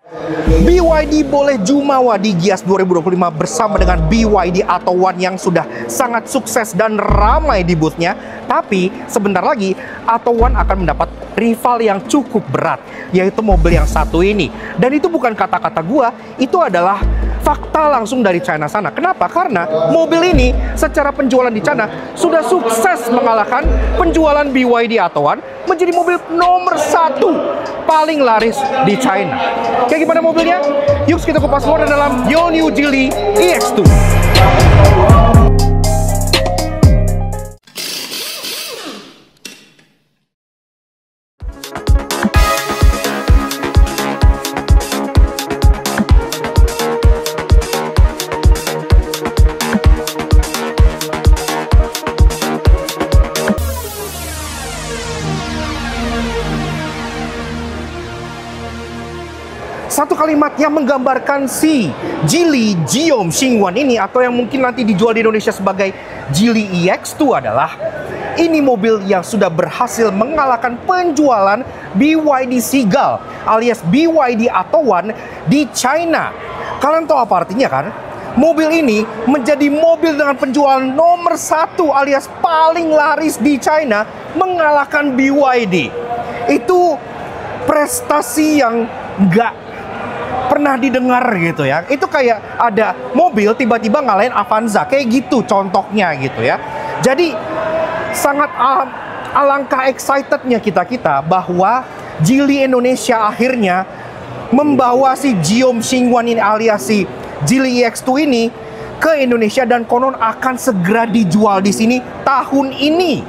BYD boleh jumawa di Gias 2025 bersama dengan BYD Atto1 yang sudah sangat sukses dan ramai di boothnya. Tapi sebentar lagi Atto1 akan mendapat rival yang cukup berat, yaitu mobil yang satu ini. Dan itu bukan kata-kata gua, itu adalah fakta langsung dari China sana. Kenapa? Karena mobil ini secara penjualan di China sudah sukses mengalahkan penjualan BYD Atto1 menjadi mobil nomor 1 paling laris di China. Kayak gimana mobilnya? Yuk kita kupas semua dalam Yo New Geely EX2. Satu kalimat yang menggambarkan si Geely Giom Xingwan ini, atau yang mungkin nanti dijual di Indonesia sebagai Geely EX2, adalah ini mobil yang sudah berhasil mengalahkan penjualan BYD Seagull alias BYD Atto1 di China. Kalian tahu apa artinya kan? Mobil ini menjadi mobil dengan penjualan nomor 1 alias paling laris di China, mengalahkan BYD. Itu prestasi yang nggak pernah didengar gitu ya. Itu kayak ada mobil tiba-tiba ngalahin Avanza, kayak gitu contohnya gitu ya. Jadi sangat alangkah excitednya kita bahwa Geely Indonesia akhirnya membawa si Giom Xingwan ini alias si Geely EX2 ini ke Indonesia, dan konon akan segera dijual di sini tahun ini.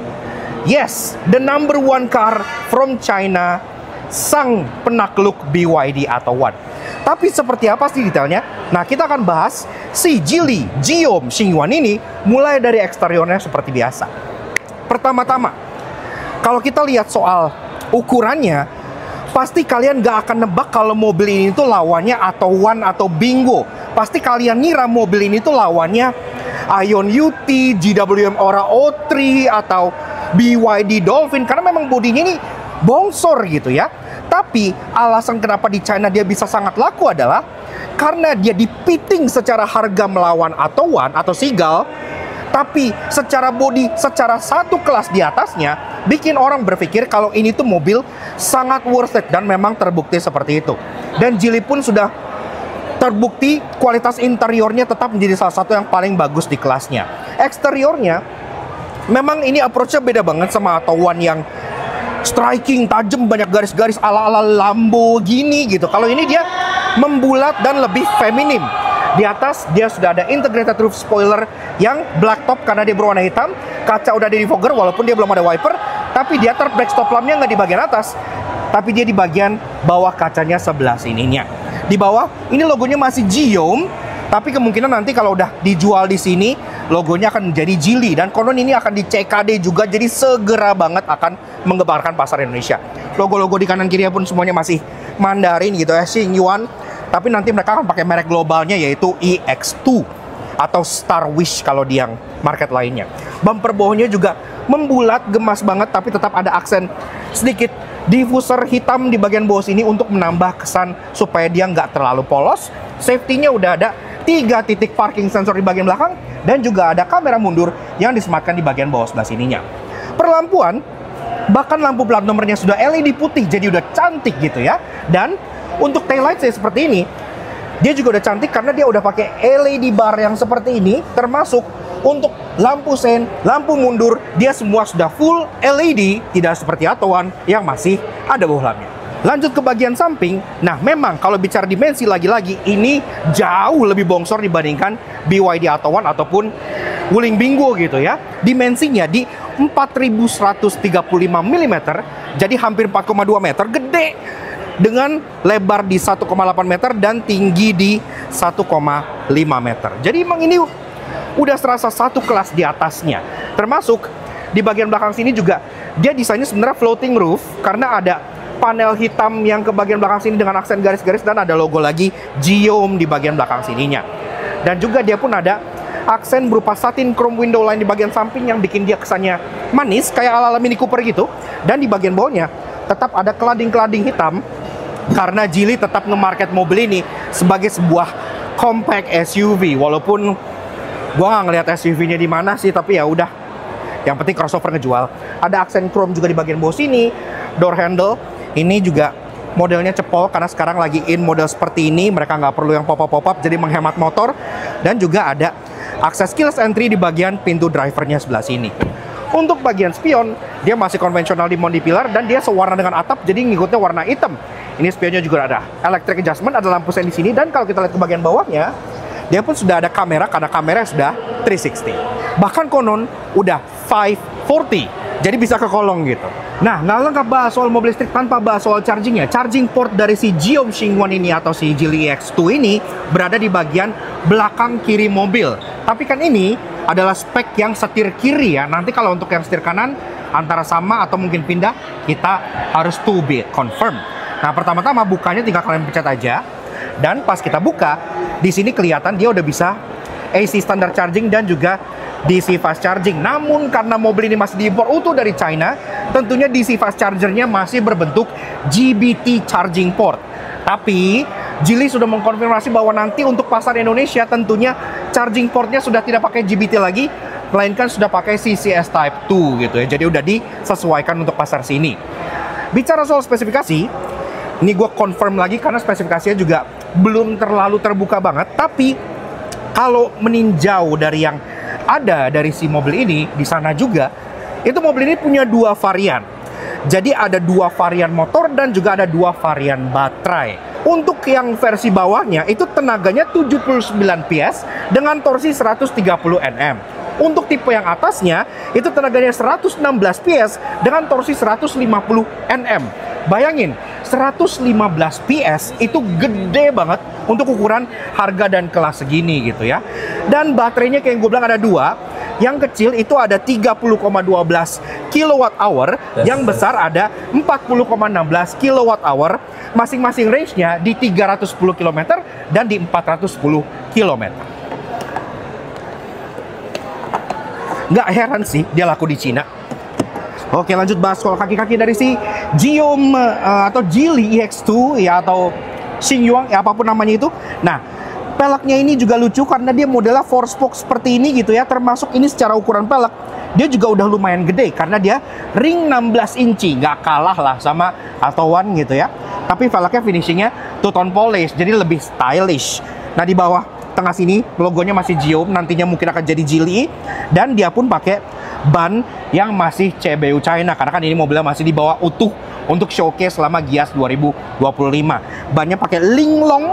Yes, the number 1 car from China, sang penakluk BYD Atto1. Tapi seperti apa sih detailnya? Nah, kita akan bahas si Geely Giom Xingwan ini mulai dari eksteriornya seperti biasa. Pertama-tama, kalau kita lihat soal ukurannya, pasti kalian gak akan nebak kalau mobil ini tuh lawannya Atto1 atau Bingo. Pasti kalian ngira mobil ini tuh lawannya Ion UT, GWM Aura O3, atau BYD Dolphin, karena memang bodinya ini bongsor gitu ya. Tapi alasan kenapa di China dia bisa sangat laku adalah karena dia dipiting secara harga melawan Atto1 atau Seagull, tapi secara bodi, secara satu kelas di atasnya, bikin orang berpikir kalau ini tuh mobil sangat worth it, dan memang terbukti seperti itu. Dan Geely pun sudah terbukti kualitas interiornya tetap menjadi salah satu yang paling bagus di kelasnya. Eksteriornya memang ini approach-nya beda banget sama Atto1 yang striking, tajam, banyak garis-garis ala-ala Lamborghini gitu. Kalau ini dia membulat dan lebih feminim. Di atas dia sudah ada integrated roof spoiler yang black top karena dia berwarna hitam. Kaca udah ada defogger walaupun dia belum ada wiper. Tapi di atas backstop lampnya nggak di bagian atas, tapi dia di bagian bawah kacanya sebelah sininya. Di bawah ini logonya masih Giom, tapi kemungkinan nanti kalau udah dijual di sini logonya akan menjadi Geely, dan konon ini akan di CKD juga, jadi segera banget akan menggemparkan pasar Indonesia. Logo-logo di kanan kiri pun semuanya masih Mandarin gitu ya, Xingyuan, tapi nanti mereka akan pakai merek globalnya yaitu EX2 atau Star Wish kalau di yang market lainnya. Bumper bawahnya juga membulat, gemas banget, tapi tetap ada aksen sedikit diffuser hitam di bagian bawah sini untuk menambah kesan supaya dia nggak terlalu polos. Safety-nya udah ada 3 titik parking sensor di bagian belakang, dan juga ada kamera mundur yang disematkan di bagian bawah sebelah sininya. Perlampuan, bahkan lampu plat nomornya sudah LED putih, jadi udah cantik gitu ya. Dan untuk taillight saya seperti ini, dia juga udah cantik karena dia udah pakai LED bar yang seperti ini, termasuk untuk lampu sen, lampu mundur, dia semua sudah full LED, tidak seperti Atto1 yang masih ada bohlamnya. Lanjut ke bagian samping. Nah, memang kalau bicara dimensi, lagi-lagi ini jauh lebih bongsor dibandingkan BYD Atto1 ataupun Wuling Bingo gitu ya. Dimensinya di 4135 mm, jadi hampir 4,2 meter, gede, dengan lebar di 1,8 meter dan tinggi di 1,5 meter. Jadi emang ini udah serasa satu kelas di atasnya. Termasuk di bagian belakang sini juga dia desainnya sebenarnya floating roof, karena ada panel hitam yang ke bagian belakang sini dengan aksen garis-garis, dan ada logo lagi Giom di bagian belakang sininya. Dan juga dia pun ada aksen berupa satin chrome window line di bagian samping yang bikin dia kesannya manis kayak ala-ala Mini Cooper gitu. Dan di bagian bawahnya tetap ada cladding-cladding hitam karena Geely tetap nge-market mobil ini sebagai sebuah compact SUV. Walaupun gua nggak ngelihat SUV-nya di mana sih, tapi ya udah. Yang penting crossover ngejual. Ada aksen chrome juga di bagian bawah sini. Door handle ini juga modelnya cepol karena sekarang lagi in model seperti ini. Mereka nggak perlu yang pop-up, jadi menghemat motor. Dan juga ada akses keyless entry di bagian pintu drivernya sebelah sini. Untuk bagian spion, dia masih konvensional di Mondi Pilar dan dia sewarna dengan atap, jadi ngikutnya warna hitam. Ini spionnya juga ada electric adjustment, ada lampu sen di sini, dan kalau kita lihat ke bagian bawahnya, dia pun sudah ada kamera karena kameranya sudah 360. Bahkan konon udah 540. Jadi bisa ke kolong gitu. Nah, nggak lengkap bahas soal mobil listrik tanpa bahas soal chargingnya. Charging port dari si Geely Xingwan ini atau si Geely EX2 ini berada di bagian belakang kiri mobil. Tapi kan ini adalah spek yang setir kiri ya. Nanti kalau untuk yang setir kanan antara sama atau mungkin pindah, kita harus to be confirm. Nah, pertama-tama bukanya tinggal kalian pencet aja. Dan pas kita buka, di sini kelihatan dia udah bisa AC standard charging dan juga DC fast charging. Namun karena mobil ini masih diimpor utuh dari China, tentunya DC fast chargernya masih berbentuk GBT charging port. Tapi Geely sudah mengkonfirmasi bahwa nanti untuk pasar Indonesia tentunya charging portnya sudah tidak pakai GBT lagi, melainkan sudah pakai CCS Type 2 gitu ya. Jadi udah disesuaikan untuk pasar sini. Bicara soal spesifikasi, ini gue confirm lagi karena spesifikasinya juga belum terlalu terbuka banget. Tapi kalau meninjau dari yang ada dari si mobil ini di sana juga, itu mobil ini punya dua varian. Jadi ada dua varian motor dan juga ada dua varian baterai. Untuk yang versi bawahnya itu tenaganya 79 PS dengan torsi 130 Nm. Untuk tipe yang atasnya itu tenaganya 116 PS dengan torsi 150 Nm. Bayangin, 115 PS itu gede banget untuk ukuran harga dan kelas segini gitu ya. Dan baterainya kayak yang gue bilang ada dua. Yang kecil itu ada 30,12 kWh, yang besar ada 40,16 kWh. Masing-masing range-nya di 310 km dan di 410 km. Nggak heran sih dia laku di Cina. Oke, lanjut bahas soal kaki-kaki dari si Geely atau Geely EX2 ya, atau Xingyuan ya, apapun namanya itu. Nah, peleknya ini juga lucu karena dia modelnya 4-spoke seperti ini gitu ya. Termasuk ini secara ukuran pelek dia juga udah lumayan gede karena dia ring 16 inci. Nggak kalah lah sama Altoan gitu ya. Tapi velgnya finishingnya two-tone polish, jadi lebih stylish. Nah, di bawah tengah sini logonya masih Geely, nantinya mungkin akan jadi Geely. Dan dia pun pakai ban yang masih CBU China karena kan ini mobilnya masih dibawa utuh untuk showcase selama Gias 2025. Bannya pakai Linglong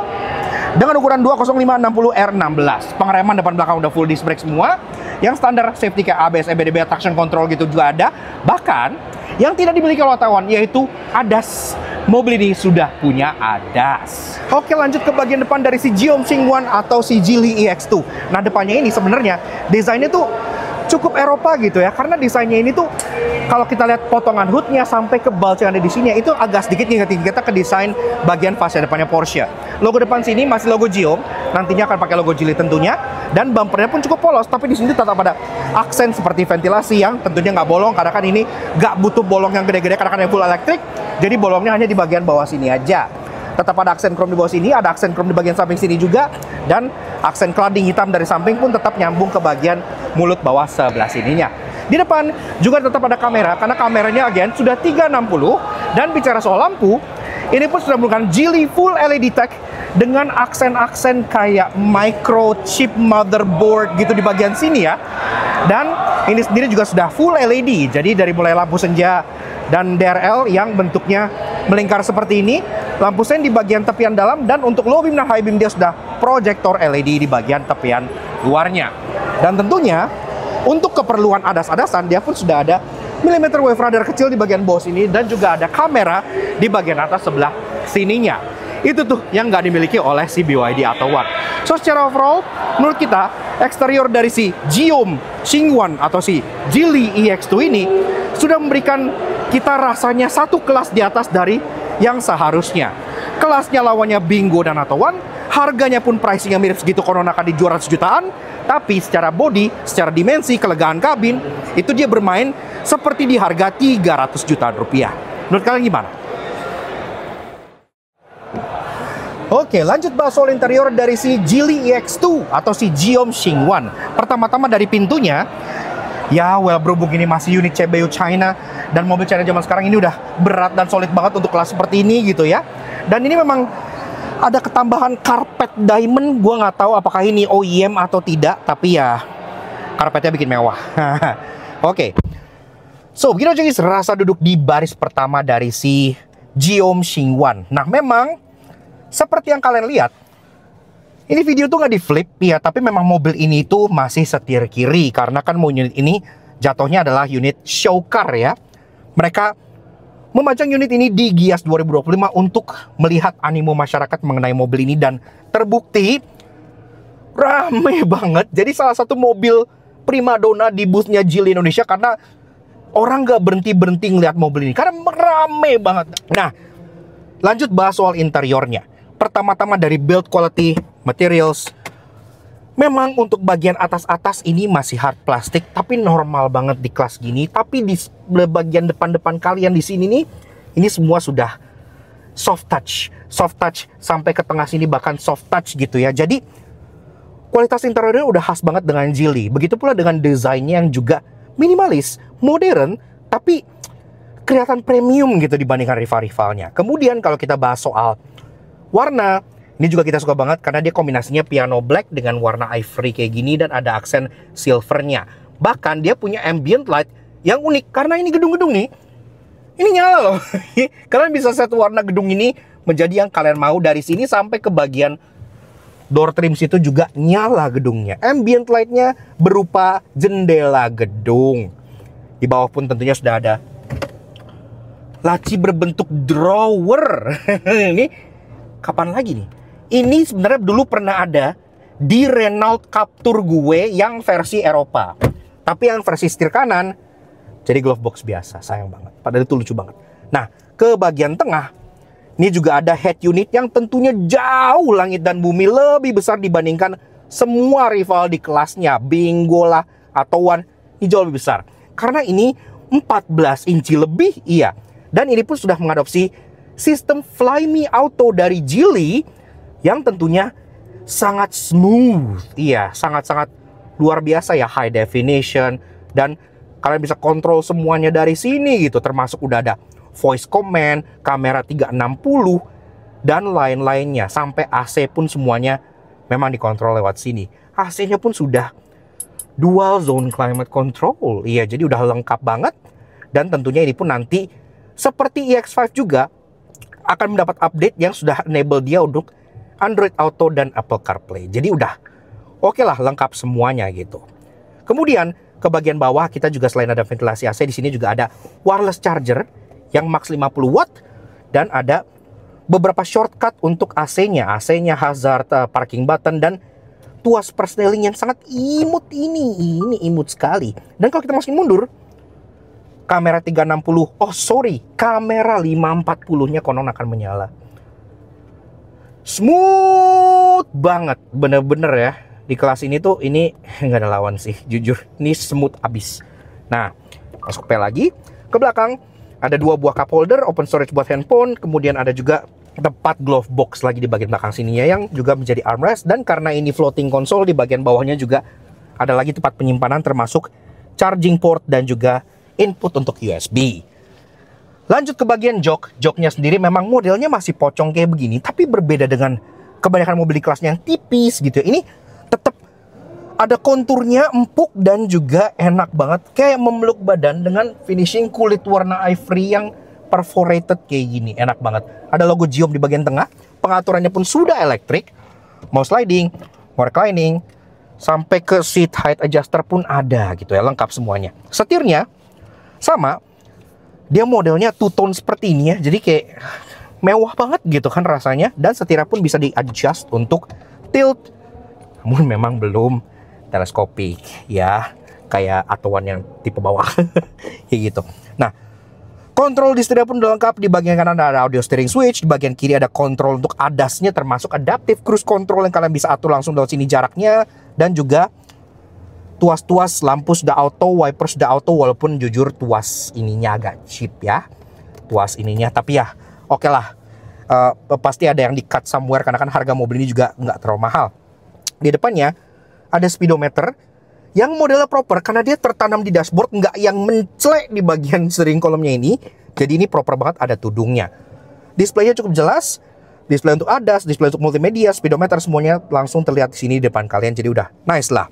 dengan ukuran 205/60R16. Pengereman depan belakang udah full disc brake semua. Yang standar safety kayak ABS, EBD, traction control gitu juga ada. Bahkan yang tidak dimiliki oleh Taiwan yaitu ADAS. Mobil ini sudah punya ADAS. Oke, lanjut ke bagian depan dari si Geely Xingwan atau si Geely EX2. Nah, depannya ini sebenarnya desainnya tuh cukup Eropa gitu ya, karena desainnya ini tuh kalau kita lihat potongan hoodnya sampai ke bulge yang ada di sini itu agak sedikit ngingetin kita ke desain bagian fascia depannya Porsche. Logo depan sini masih logo Geely, nantinya akan pakai logo Geely tentunya, dan bumpernya pun cukup polos, tapi di sini tetap ada aksen seperti ventilasi yang tentunya nggak bolong karena kan ini nggak butuh bolong yang gede-gede karena kan yang full elektrik, jadi bolongnya hanya di bagian bawah sini aja. Tetap ada aksen chrome di bawah sini, ada aksen chrome di bagian samping sini juga, dan aksen cladding hitam dari samping pun tetap nyambung ke bagian mulut bawah sebelah sininya. Di depan juga tetap ada kamera, karena kameranya again sudah 360. Dan bicara soal lampu, ini pun sudah menggunakan Geely Full LED Tech dengan aksen-aksen kayak microchip motherboard gitu di bagian sini ya. Dan ini sendiri juga sudah full LED, jadi dari mulai lampu senja dan DRL yang bentuknya melingkar seperti ini, lampu sen di bagian tepian dalam, dan untuk low beam dan high beam dia sudah proyektor LED di bagian tepian luarnya. Dan tentunya untuk keperluan ADAS-ADASan dia pun sudah ada millimeter wave radar kecil di bagian bawah sini dan juga ada kamera di bagian atas sebelah sininya. Itu tuh yang nggak dimiliki oleh si BYD atau One. So secara overall, menurut kita eksterior dari si Geely Xingwan atau si Geely EX2 ini sudah memberikan kita rasanya satu kelas di atas dari yang seharusnya. Kelasnya lawannya Bingo dan Atto One, harganya pun pricingnya mirip segitu, konon akan di 200 jutaan. Tapi secara body, secara dimensi, kelegaan kabin, itu dia bermain seperti di harga 300 jutaan rupiah. Menurut kalian gimana? Oke, lanjut bahas soal interior dari si Geely EX2 atau si Giom Xingwan. Pertama-tama dari pintunya, ya well berhubung ini masih unit CBU China dan mobil China zaman sekarang ini udah berat dan solid banget untuk kelas seperti ini gitu ya. Dan ini memang ada ketambahan karpet diamond, gua nggak tahu apakah ini OEM atau tidak, tapi ya karpetnya bikin mewah. Oke. So, begini aja guys, rasa duduk di baris pertama dari si Giom Xingwan. Nah, memang seperti yang kalian lihat, ini video tuh nggak di flip ya, tapi memang mobil ini tuh masih setir kiri karena kan unit ini jatuhnya adalah unit show car ya. Mereka memajang unit ini di Gias 2025 untuk melihat animo masyarakat mengenai mobil ini dan terbukti rame banget. Jadi salah satu mobil primadona di boothnya Geely Indonesia karena orang nggak berhenti ngeliat mobil ini karena rame banget. Nah, lanjut bahas soal interiornya. Pertama-tama dari build quality materials. Memang untuk bagian atas-atas ini masih hard plastik, tapi normal banget di kelas gini. Tapi di bagian depan-depan kalian di sini nih, ini semua sudah soft touch sampai ke tengah sini bahkan soft touch gitu ya. Jadi kualitas interiornya udah khas banget dengan Geely. Begitu pula dengan desainnya yang juga minimalis, modern, tapi kelihatan premium gitu dibandingkan rival-rivalnya. Kemudian kalau kita bahas soal warna, ini juga kita suka banget karena dia kombinasinya piano black dengan warna ivory kayak gini dan ada aksen silvernya. Bahkan dia punya ambient light yang unik karena ini gedung-gedung nih, ini nyala loh. Kalian bisa set warna gedung ini menjadi yang kalian mau dari sini sampai ke bagian door trim situ juga nyala gedungnya. Ambient lightnya berupa jendela gedung. Di bawah pun tentunya sudah ada laci berbentuk drawer. Ini kapan lagi nih? Ini sebenarnya dulu pernah ada di Renault Captur gue yang versi Eropa. Tapi yang versi setir kanan jadi glove box biasa, sayang banget. Padahal itu lucu banget. Nah, ke bagian tengah ini juga ada head unit yang tentunya jauh langit dan bumi lebih besar dibandingkan semua rival di kelasnya. Bingo lah atau One, ini jauh lebih besar. Karena ini 14 inci lebih, iya. Dan ini pun sudah mengadopsi sistem Fly Me Auto dari Geely yang tentunya sangat smooth. Iya, sangat-sangat luar biasa ya, high definition. Dan kalian bisa kontrol semuanya dari sini gitu. Termasuk udah ada voice command, kamera 360, dan lain-lainnya. Sampai AC pun semuanya memang dikontrol lewat sini. AC-nya pun sudah dual zone climate control. Iya, jadi udah lengkap banget. Dan tentunya ini pun nanti seperti EX5 juga akan mendapat update yang sudah enable dia untuk Android Auto dan Apple CarPlay. Jadi udah oke lah, lengkap semuanya gitu. Kemudian ke bagian bawah kita juga selain ada ventilasi AC, di sini juga ada wireless charger yang max 50 watt dan ada beberapa shortcut untuk AC-nya. AC-nya hazard, parking button, dan tuas persneling yang sangat imut ini. Ini imut sekali. Dan kalau kita masukin mundur, kamera 360, kamera 540-nya konon akan menyala. Smooth banget, bener-bener ya. Di kelas ini tuh, ini nggak ada lawan sih, jujur. Ini smooth abis. Nah, masuk pel lagi. Ke belakang, ada 2 buah cup holder, open storage buat handphone. Kemudian ada juga tempat glove box lagi di bagian belakang sininya yang juga menjadi armrest. Dan karena ini floating console, di bagian bawahnya juga ada lagi tempat penyimpanan termasuk charging port dan juga input untuk USB. Lanjut ke bagian jok. Joknya sendiri memang modelnya masih pocong kayak begini, tapi berbeda dengan kebanyakan mobil di kelasnya yang tipis gitu. Ini tetap ada konturnya empuk dan juga enak banget, kayak memeluk badan dengan finishing kulit warna ivory yang perforated kayak gini. Enak banget. Ada logo Giom di bagian tengah. Pengaturannya pun sudah elektrik. Mau sliding, mau reclining, sampai ke seat height adjuster pun ada gitu ya, lengkap semuanya. Setirnya sama, dia modelnya two-tone seperti ini ya, jadi kayak mewah banget gitu kan rasanya. Dan setirnya pun bisa di-adjust untuk tilt, namun memang belum teleskopik ya, kayak Atuan yang tipe bawah kayak gitu. Nah, kontrol di setirnya pun udah lengkap. Di bagian kanan ada audio steering switch, di bagian kiri ada kontrol untuk ADAS-nya termasuk adaptive cruise control yang kalian bisa atur langsung dari sini jaraknya. Dan juga tuas-tuas lampu sudah auto, wiper sudah auto, walaupun jujur tuas ininya agak cheap ya, tuas ininya. Tapi ya oke lah, pasti ada yang di-cut somewhere karena kan harga mobil ini juga nggak terlalu mahal. Di depannya ada speedometer yang modelnya proper karena dia tertanam di dashboard, nggak yang mencelek di bagian steering column-nya ini. Jadi ini proper banget, ada tudungnya. Displaynya cukup jelas, display untuk ADAS, display untuk multimedia, speedometer, semuanya langsung terlihat di sini di depan kalian. Jadi udah nice lah.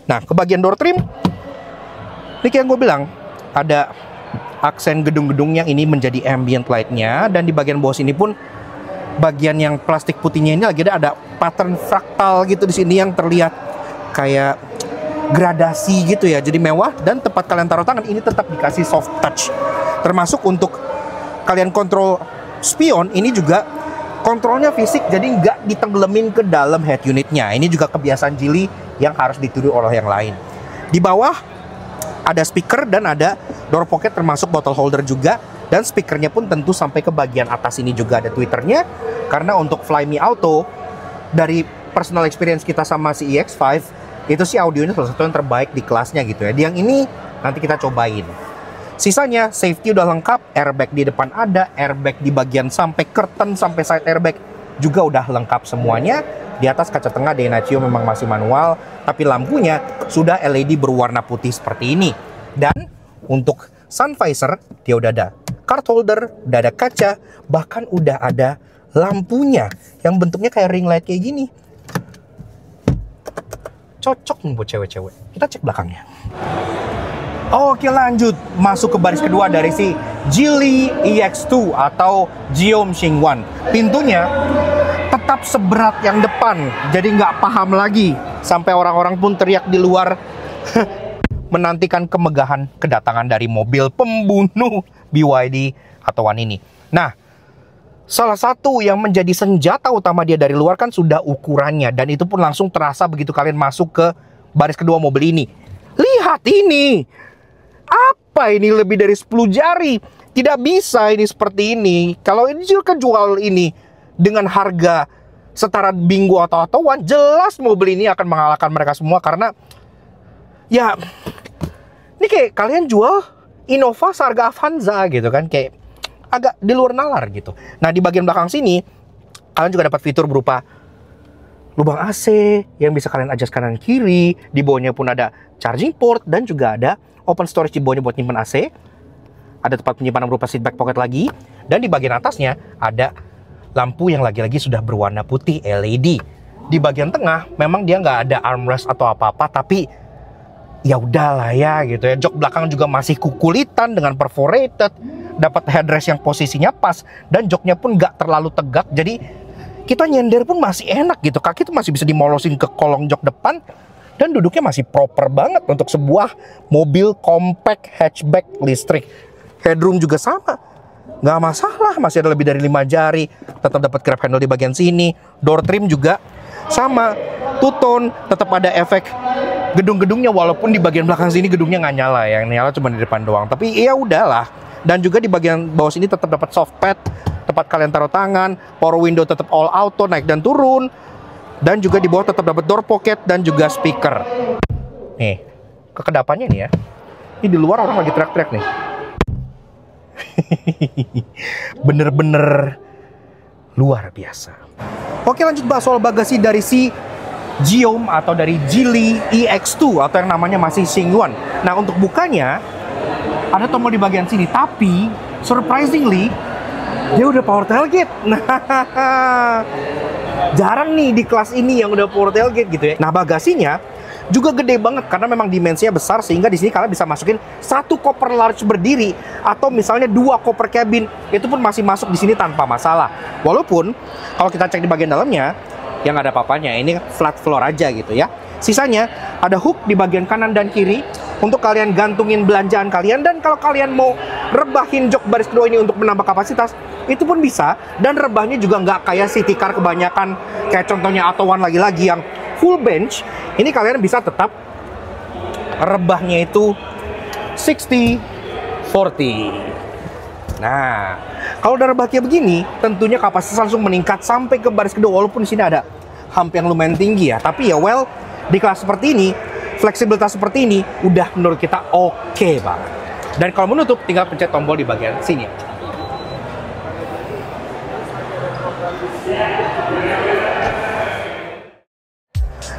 Nah, ke bagian door trim, ini kayak yang gue bilang, ada aksen gedung-gedungnya ini menjadi ambient light-nya. Dan di bagian bawah sini pun, bagian yang plastik putihnya ini lagi ada pattern fraktal gitu di sini yang terlihat kayak gradasi gitu ya. Jadi mewah, dan tempat kalian taruh tangan ini tetap dikasih soft touch. Termasuk untuk kalian kontrol spion, ini juga kontrolnya fisik, jadi nggak ditenggelamin ke dalam head unitnya. Ini juga kebiasaan Geely yang harus ditiru oleh yang lain. Di bawah ada speaker dan ada door pocket termasuk bottle holder juga. Dan speakernya pun tentu sampai ke bagian atas ini juga ada tweeternya. Karena untuk Fly Me Auto, dari personal experience kita sama si EX5, itu sih audionya salah satu yang terbaik di kelasnya gitu ya. Yang ini nanti kita cobain. Sisanya safety udah lengkap, airbag di depan ada, airbag di bagian sampai curtain sampai side airbag juga udah lengkap semuanya. Di atas kaca tengah Daihatsu memang masih manual, tapi lampunya sudah LED berwarna putih seperti ini. Dan untuk sun visor dia udah ada card holder, udah ada kaca, bahkan udah ada lampunya yang bentuknya kayak ring light kayak gini. Cocok nih buat cewek-cewek. Kita cek belakangnya. Oke, lanjut masuk ke baris kedua dari si Geely EX2 atau Geomsing One. Pintunya tetap seberat yang depan, jadi nggak paham lagi. Sampai orang-orang pun teriak di luar menantikan kemegahan kedatangan dari mobil pembunuh BYD atau One ini. Nah, salah satu yang menjadi senjata utama dia dari luar kan sudah ukurannya, dan itu pun langsung terasa begitu kalian masuk ke baris kedua mobil ini. Lihat ini. Apa ini lebih dari 10 jari? Tidak bisa ini seperti ini. Kalau ini juga jual ini dengan harga setara Bingo atau One, jelas mobil ini akan mengalahkan mereka semua. Karena ya ini kayak kalian jual Innova seharga Avanza gitu kan, kayak agak di luar nalar gitu. Nah, di bagian belakang sini kalian juga dapat fitur berupa lubang AC yang bisa kalian adjust kanan kiri. Di bawahnya pun ada charging port dan juga ada open storage di bawahnya buat nyimpen AC. Ada tempat penyimpanan berupa seat back pocket lagi. Dan di bagian atasnya ada lampu yang lagi-lagi sudah berwarna putih LED. Di bagian tengah memang dia nggak ada armrest atau apa-apa, tapi ya udahlah ya gitu ya. Jok belakang juga masih kukulitan dengan perforated. Dapat headrest yang posisinya pas, dan joknya pun nggak terlalu tegak. Jadi kita nyender pun masih enak gitu. Kaki tuh masih bisa dimolosin ke kolong jok depan. Dan duduknya masih proper banget untuk sebuah mobil compact hatchback listrik. Headroom juga sama, nggak masalah, masih ada lebih dari 5 jari. Tetap dapat grab handle di bagian sini. Door trim juga sama, two-tone, tetap ada efek gedung-gedungnya. Walaupun di bagian belakang sini gedungnya nggak nyala, yang nyala cuma di depan doang. Tapi ya udahlah. Dan juga di bagian bawah sini tetap dapat soft pad, tempat kalian taruh tangan. Power window tetap all auto, naik dan turun. Dan juga di bawah tetap dapat door pocket dan juga speaker. Nih, kekedapannya nih ya. Ini di luar orang lagi teriak-teriak nih. Bener-bener luar biasa. Oke, lanjut bahas soal bagasi dari si Geom atau dari Geely EX2 atau yang namanya masih Xing One. Nah, untuk bukanya ada tombol di bagian sini, tapi surprisingly dia udah power tailgate. Nah, jarang nih di kelas ini yang udah power tailgate gitu ya. Nah, bagasinya juga gede banget karena memang dimensinya besar, sehingga di sini kalian bisa masukin satu koper large berdiri atau misalnya 2 koper cabin, itu pun masih masuk di sini tanpa masalah. Walaupun kalau kita cek di bagian dalamnya yang nggak ada apa-apanya, ini flat floor aja gitu ya. Sisanya ada hook di bagian kanan dan kiri untuk kalian gantungin belanjaan kalian, dan kalau kalian mau rebahin jok baris kedua ini untuk menambah kapasitas, itu pun bisa. Dan rebahnya juga nggak kayak city car kebanyakan, kayak contohnya Atto One lagi-lagi yang full bench. Ini kalian bisa tetap rebahnya itu 60-40. Nah, kalau udah rebah kayak begini, tentunya kapasitas langsung meningkat sampai ke baris kedua. Walaupun di sini ada hump yang lumayan tinggi ya, tapi ya well, di kelas seperti ini, fleksibilitas seperti ini udah menurut kita oke banget. Dan kalau menutup, tinggal pencet tombol di bagian sini.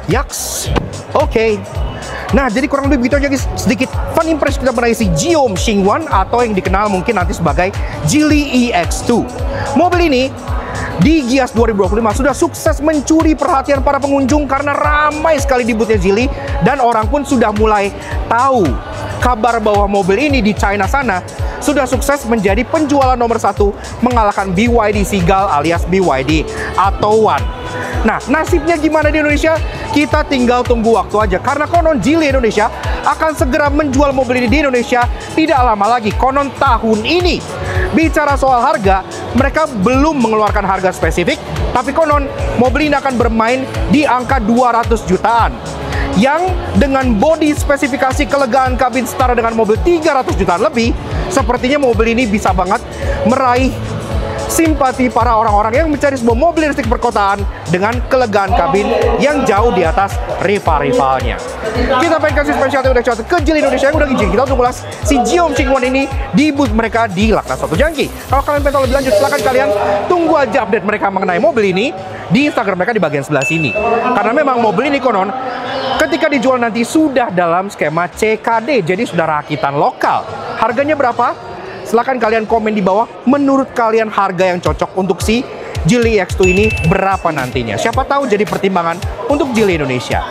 Yaks, oke. Nah, jadi kurang lebih begitu aja guys, sedikit fun impression kita mengenai si Giom Xingwan atau yang dikenal mungkin nanti sebagai Geely EX2. Mobil ini di Gias 2025 sudah sukses mencuri perhatian para pengunjung karena ramai sekali di boothnya Geely dan orang pun sudah mulai tahu kabar bahwa mobil ini di China sana sudah sukses menjadi penjualan nomor 1 mengalahkan BYD Seagull alias BYD Atto 1. Nah, nasibnya gimana di Indonesia? Kita tinggal tunggu waktu aja karena konon Geely Indonesia akan segera menjual mobil ini di Indonesia tidak lama lagi, konon tahun ini. Bicara soal harga, mereka belum mengeluarkan harga spesifik, tapi konon mobil ini akan bermain di angka 200 jutaan. Yang dengan bodi spesifikasi kelegaan kabin setara dengan mobil 300 jutaan lebih, sepertinya mobil ini bisa banget meraih simpati para orang-orang yang mencari sebuah mobil listrik perkotaan dengan kelegaan kabin yang jauh di atas rival-rivalnya. Kita pengen kasih spesial ke Geely Indonesia yang udah izin kita untuk ulas si Giom Xingwan ini di booth mereka di Laknas Auto Jangki. Kalau kalian pengen tahu lebih lanjut, silahkan kalian tunggu aja update mereka mengenai mobil ini di Instagram mereka di bagian sebelah sini. Karena memang mobil ini konon ketika dijual nanti sudah dalam skema CKD, jadi sudah rakitan lokal. Harganya berapa? Silahkan kalian komen di bawah, menurut kalian harga yang cocok untuk si Geely EX2 ini berapa nantinya. Siapa tahu jadi pertimbangan untuk Geely Indonesia.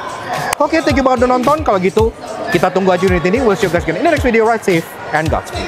Oke, thank you banget udah nonton. Kalau gitu, kita tunggu aja unit ini. We'll see you guys again in the next video. Ride safe and Godspeed.